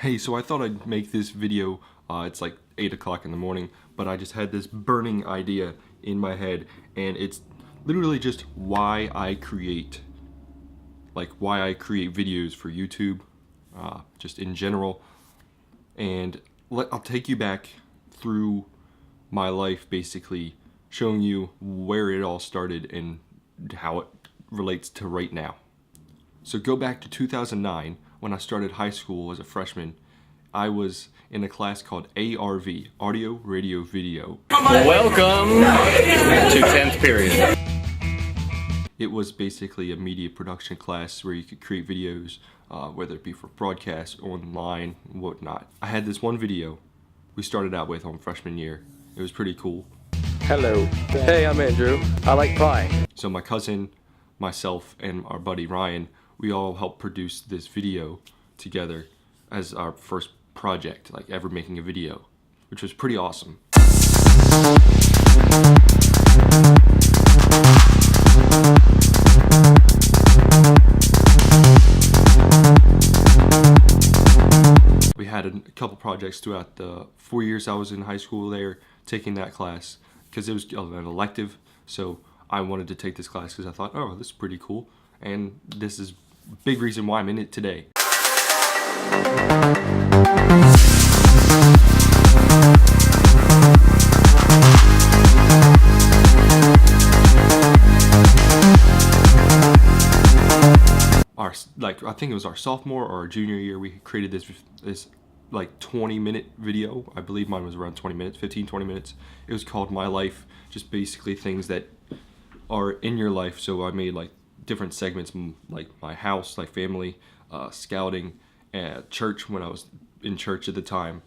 Hey, so I thought I'd make this video. It's like 8 o'clock in the morning, but I just had this burning idea in my head, and it's literally just why I create videos for YouTube, just in general. And I'll take you back through my life, basically showing you where it all started and how it relates to right now. So go back to 2009 when I started high school as a freshman. I was in a class called ARV, Audio, Radio, Video. Welcome to 10th period. It was basically a media production class where you could create videos, whether it be for broadcast, online, whatnot. I had this one video we started out with on freshman year. It was pretty cool. Hello. Hey, I'm Andrew. I like pie. So my cousin, myself, and our buddy Ryan, we all helped produce this video together as our first project, like ever making a video, which was pretty awesome. We had a couple projects throughout the 4 years I was in high school there, taking that class, because it was an elective, so I wanted to take this class because I thought, oh, this is pretty cool, and this is a big reason why I'm in it today. I think it was our sophomore or our junior year, we created this like 20-minute video. I believe mine was around 20 minutes, 15-20 minutes. It was called My Life, just basically things that are in your life. So I made like different segments, like my house, like family, scouting, and church when I was in church at the time.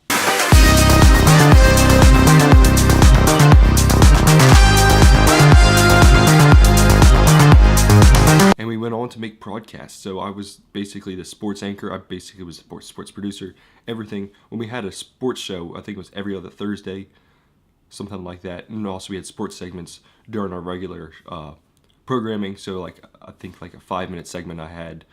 And we went on to make broadcasts. So I was basically the sports anchor. I basically was a sports producer, everything. When we had a sports show, I think it was every other Thursday, something like that. And also we had sports segments during our regular programming. So I think like a 5-minute segment I had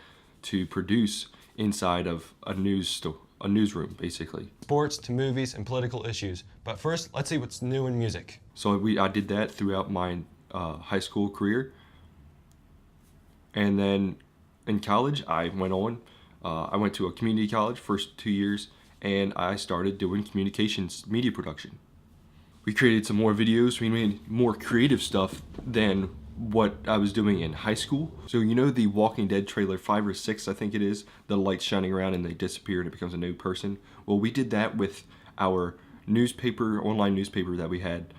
to produce inside of a newsroom, basically. Sports to movies and political issues. But first, let's see what's new in music. So I did that throughout my high school career. And then in college, I went on. I went to a community college first 2 years, and I started doing communications media production. We created some more videos. We made more creative stuff than what I was doing in high school. So you know the Walking Dead trailer 5 or 6, I think it is, the lights shining around and they disappear and it becomes a new person. Well, we did that with our newspaper, online newspaper that we had.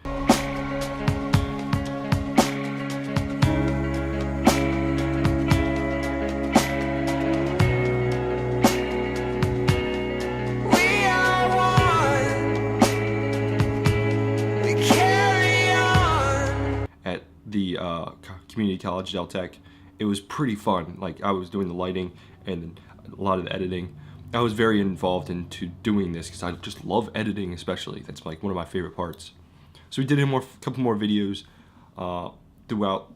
The community college, Deltech. It was pretty fun. Like, I was doing the lighting and a lot of the editing. I was very involved into doing this because I just love editing, especially. That's like one of my favorite parts. So we did a couple more videos throughout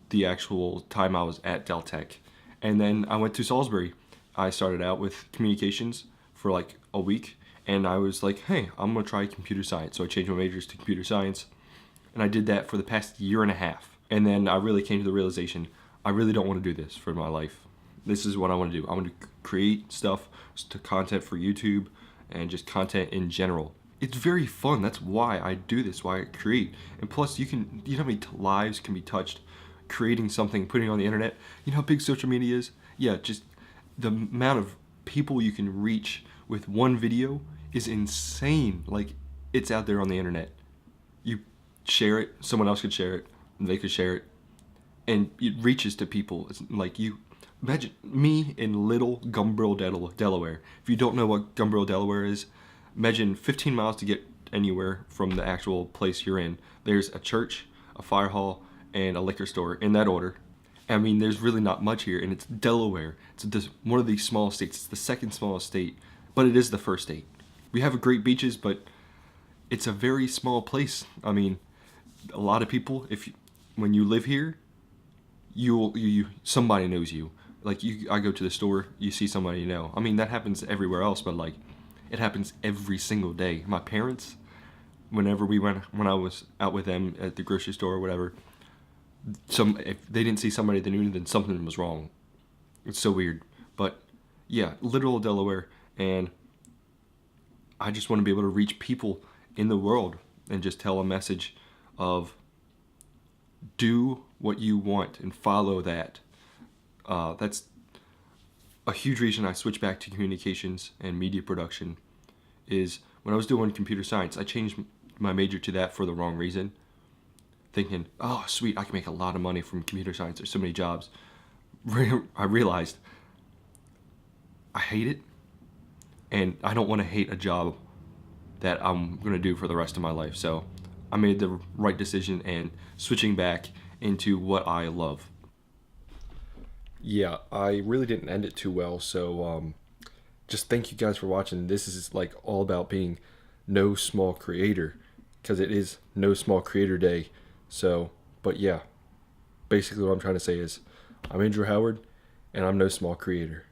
the actual time I was at Deltech. And then I went to Salisbury. I started out with communications for like a week, and I was like, hey, I'm gonna try computer science. So I changed my majors to computer science. And I did that for the past year and a half. And then I really came to the realization, I really don't want to do this for my life. This is what I want to do. I want to create stuff, to content for YouTube, and just content in general. It's very fun. That's why I do this, why I create. And plus, you know how many lives can be touched creating something, putting it on the internet? You know how big social media is? Yeah, just the amount of people you can reach with one video is insane. Like, it's out there on the internet. You share it, someone else could share it, and they could share it, and it reaches to people. It's like, you imagine me in little Gumbrill, Delaware. If you don't know what Gumbrill, Delaware is, imagine 15 miles to get anywhere from the actual place you're in. There's a church, a fire hall, and a liquor store, in that order. I mean, there's really not much here, and it's Delaware. It's one of these small states. It's the second smallest state, but it is the first state. We have great beaches, but it's a very small place. I mean, a lot of people, when you live here, somebody knows you. Like I go to the store, you see somebody you know. I mean, that happens everywhere else, but like, it happens every single day. My parents, when I was out with them at the grocery store or whatever, if they didn't see somebody they knew, then something was wrong. It's so weird. But yeah, literal Delaware, and I just want to be able to reach people in the world and just tell a message of do what you want and follow that. That's a huge reason I switched back to communications and media production. Is when I was doing computer science, I changed my major to that for the wrong reason, thinking, oh sweet, I can make a lot of money from computer science, there's so many jobs. I realized I hate it, and I don't want to hate a job that I'm going to do for the rest of my life. So I made the right decision and switching back into what I love. Yeah, I really didn't end it too well, so just thank you guys for watching. This is like all about being no small creator, because it is No Small Creator Day. So, but yeah, basically what I'm trying to say is I'm Andrew Howard, and I'm no small creator.